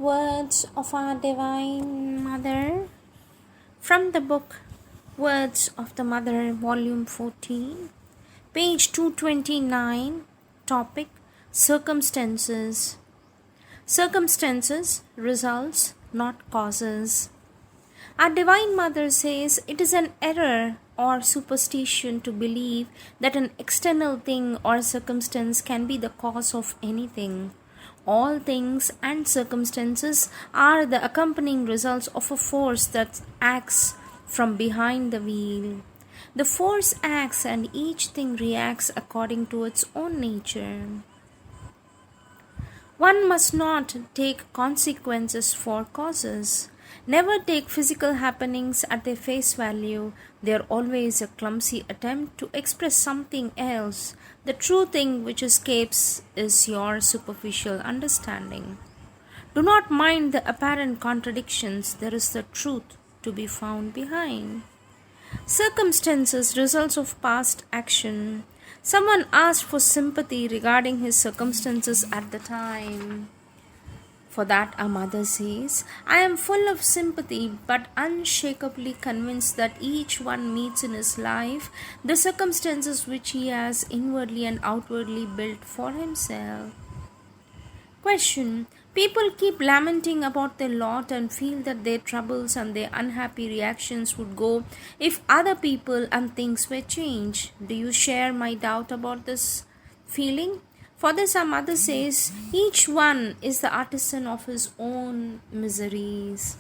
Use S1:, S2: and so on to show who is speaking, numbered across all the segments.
S1: Words of our Divine Mother from the book Words of the Mother, Volume 14, page 229, topic Circumstances. Circumstances, results, not causes. Our Divine Mother says it is an error or superstition to believe that an external thing or circumstance can be the cause of anything. All things and circumstances are the accompanying results of a force that acts from behind the wheel. The force acts and each thing reacts according to its own nature. One must not take consequences for causes. Never take physical happenings at their face value. They are always a clumsy attempt to express something else. The true thing which escapes is your superficial understanding. Do not mind the apparent contradictions. There is the truth to be found behind. Circumstances, results of past action. Someone asked for sympathy regarding his circumstances at the time. For that, our mother says, I am full of sympathy, but unshakably convinced that each one meets in his life the circumstances which he has inwardly and outwardly built for himself. Question. People keep lamenting about their lot and feel that their troubles and their unhappy reactions would go if other people and things were changed. Do you share my doubt about this feeling? For this, our mother says, each one is the artisan of his own miseries.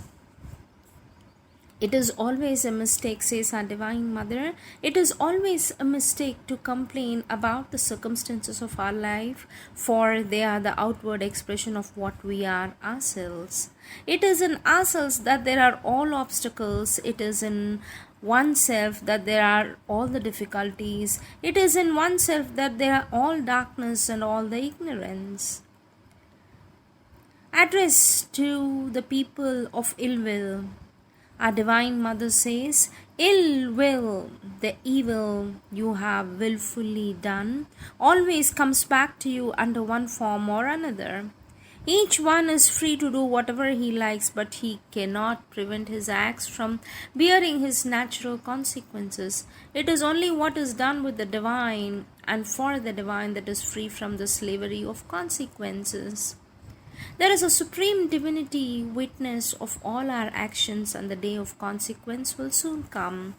S1: It is always a mistake, says our Divine Mother. It is always a mistake to complain about the circumstances of our life, for they are the outward expression of what we are ourselves. It is in ourselves that there are all obstacles. It is in oneself that there are all the difficulties. It is in oneself that there are all darkness and all the ignorance. Address to the people of ill will. Our Divine Mother says, ill will, the evil you have willfully done, always comes back to you under one form or another. Each one is free to do whatever he likes, but he cannot prevent his acts from bearing his natural consequences. It is only what is done with the divine and for the divine that is free from the slavery of consequences. There is a supreme divinity witness of all our actions, and the day of consequence will soon come.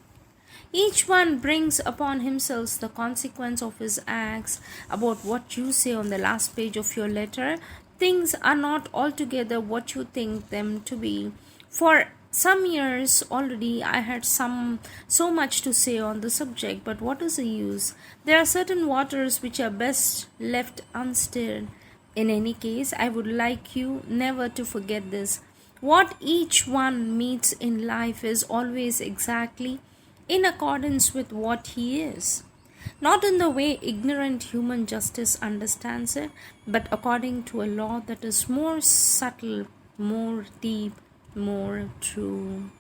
S1: Each one brings upon himself the consequence of his acts. About what you say on the last page of your letter, things are not altogether what you think them to be. For some years already I had so much to say on the subject, but what is the use? There are certain waters which are best left unstirred. In any case, I would like you never to forget this. What each one meets in life is always exactly in accordance with what he is. Not in the way ignorant human justice understands it, but according to a law that is more subtle, more deep, more true.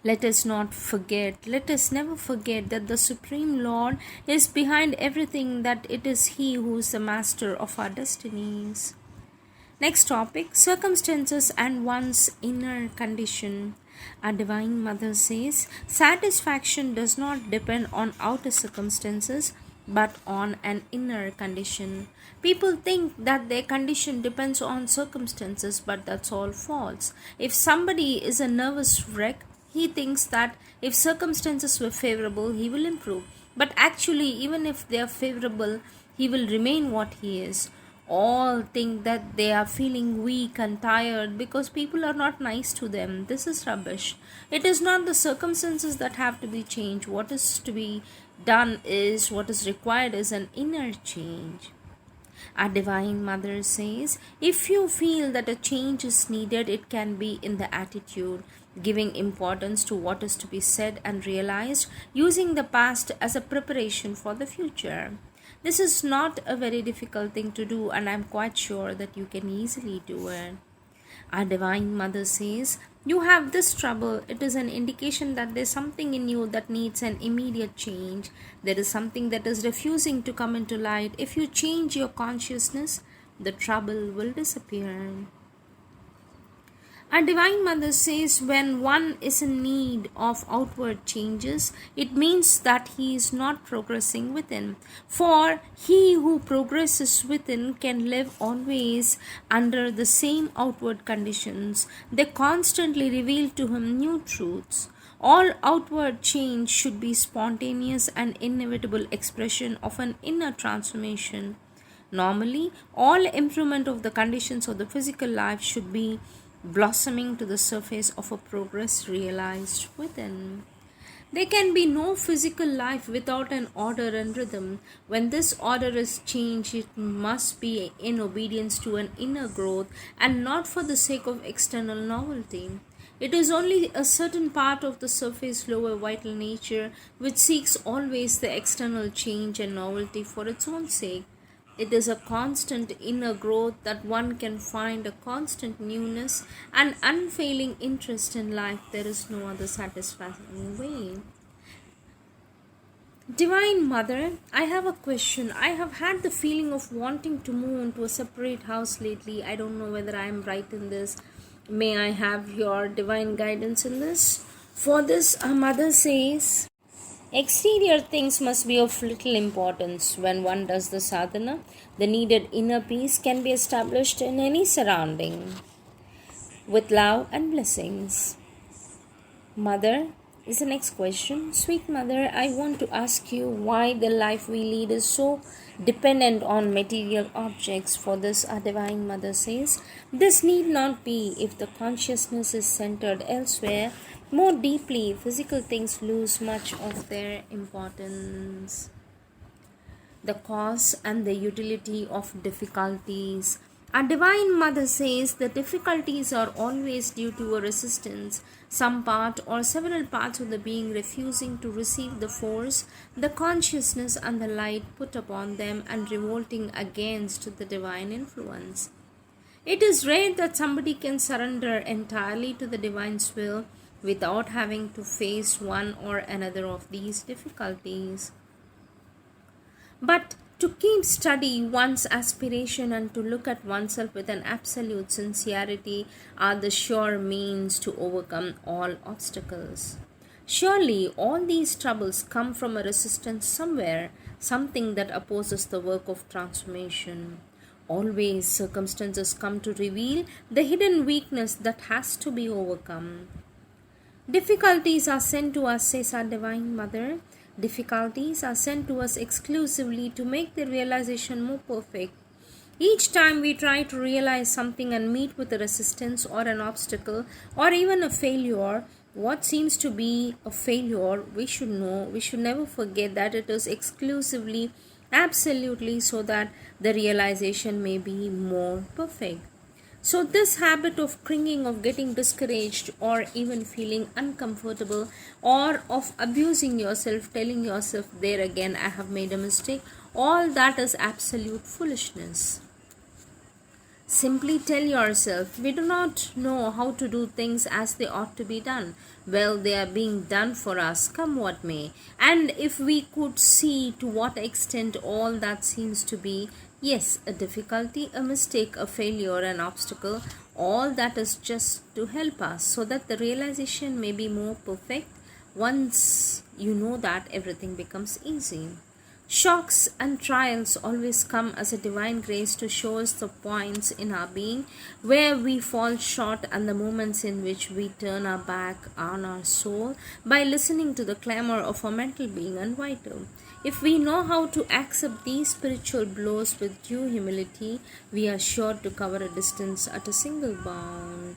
S1: Let us never forget that the Supreme Lord is behind everything, that it is He who is the master of our destinies. Next topic, circumstances and one's inner condition. Our Divine Mother says, satisfaction does not depend on outer circumstances, but on an inner condition. People think that their condition depends on circumstances, but that's all false. If somebody is a nervous wreck, he thinks that if circumstances were favorable, he will improve. But actually, even if they are favorable, he will remain what he is. All think that they are feeling weak and tired because people are not nice to them. This is rubbish. It is not the circumstances that have to be changed. What is to be done is, what is required is an inner change. Our Divine Mother says, if you feel that a change is needed, it can be in the attitude, giving importance to what is to be said and realized, using the past as a preparation for the future. This is not a very difficult thing to do, and I am quite sure that you can easily do it. Our Divine Mother says, you have this trouble. It is an indication that there is something in you that needs an immediate change. There is something that is refusing to come into light. If you change your consciousness, the trouble will disappear. A Divine Mother says when one is in need of outward changes, it means that he is not progressing within. For he who progresses within can live always under the same outward conditions. They constantly reveal to him new truths. All outward change should be spontaneous and inevitable expression of an inner transformation. Normally, all improvement of the conditions of the physical life should be blossoming to the surface of a progress realized within. There can be no physical life without an order and rhythm. When this order is changed, it must be in obedience to an inner growth and not for the sake of external novelty. It is only a certain part of the surface lower vital nature which seeks always the external change and novelty for its own sake. It is a constant inner growth that one can find a constant newness and unfailing interest in life. There is no other satisfying way. Divine Mother, I have a question. I have had the feeling of wanting to move into a separate house lately. I don't know whether I am right in this. May I have your divine guidance in this? For this, a mother says, exterior things must be of little importance. When one does the sadhana, the needed inner peace can be established in any surrounding with love and blessings. Mother is the next question. Sweet Mother, I want to ask you why the life we lead is so dependent on material objects. For this, our Divine Mother says, this need not be if the consciousness is centered elsewhere. More deeply, physical things lose much of their importance. The cause and the utility of difficulties. Our Divine Mother says the difficulties are always due to a resistance, some part or several parts of the being refusing to receive the force, the consciousness and the light put upon them and revolting against the divine influence. It is rare that somebody can surrender entirely to the divine's will without having to face one or another of these difficulties. But to keep steady one's aspiration and to look at oneself with an absolute sincerity are the sure means to overcome all obstacles. Surely all these troubles come from a resistance somewhere, something that opposes the work of transformation. Always circumstances come to reveal the hidden weakness that has to be overcome. Difficulties are sent to us, says our Divine Mother. Difficulties are sent to us exclusively to make the realization more perfect. Each time we try to realize something and meet with a resistance or an obstacle or even a failure, what seems to be a failure, we should never forget that it is exclusively, absolutely so that the realization may be more perfect. So, this habit of clinging, of getting discouraged, or even feeling uncomfortable, or of abusing yourself, telling yourself, there again, I have made a mistake, all that is absolute foolishness. Simply tell yourself, we do not know how to do things as they ought to be done. Well, they are being done for us, come what may. And if we could see to what extent all that seems to be, yes, a difficulty, a mistake, a failure, an obstacle, all that is just to help us so that the realization may be more perfect. Once you know that, everything becomes easy. Shocks and trials always come as a divine grace to show us the points in our being where we fall short and the moments in which we turn our back on our soul by listening to the clamor of our mental being and vital. If we know how to accept these spiritual blows with due humility, we are sure to cover a distance at a single bound.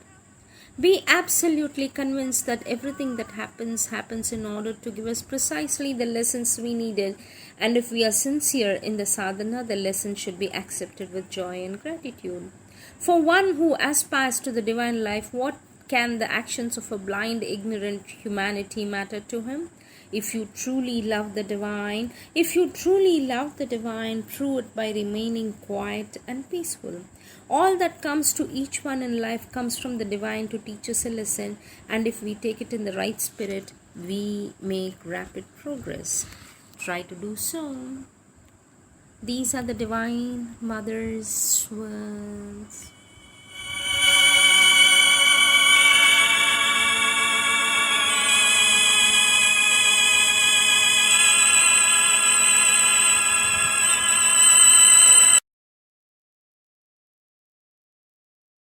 S1: Be absolutely convinced that everything that happens in order to give us precisely the lessons we needed, and if we are sincere in the sadhana, the lesson should be accepted with joy and gratitude. For one who aspires to the divine life, what can the actions of a blind, ignorant humanity matter to him? If you truly love the divine, prove it by remaining quiet and peaceful. All that comes to each one in life comes from the divine to teach us a lesson, and if we take it in the right spirit, we make rapid progress. Try to do so. These are the Divine Mother's words.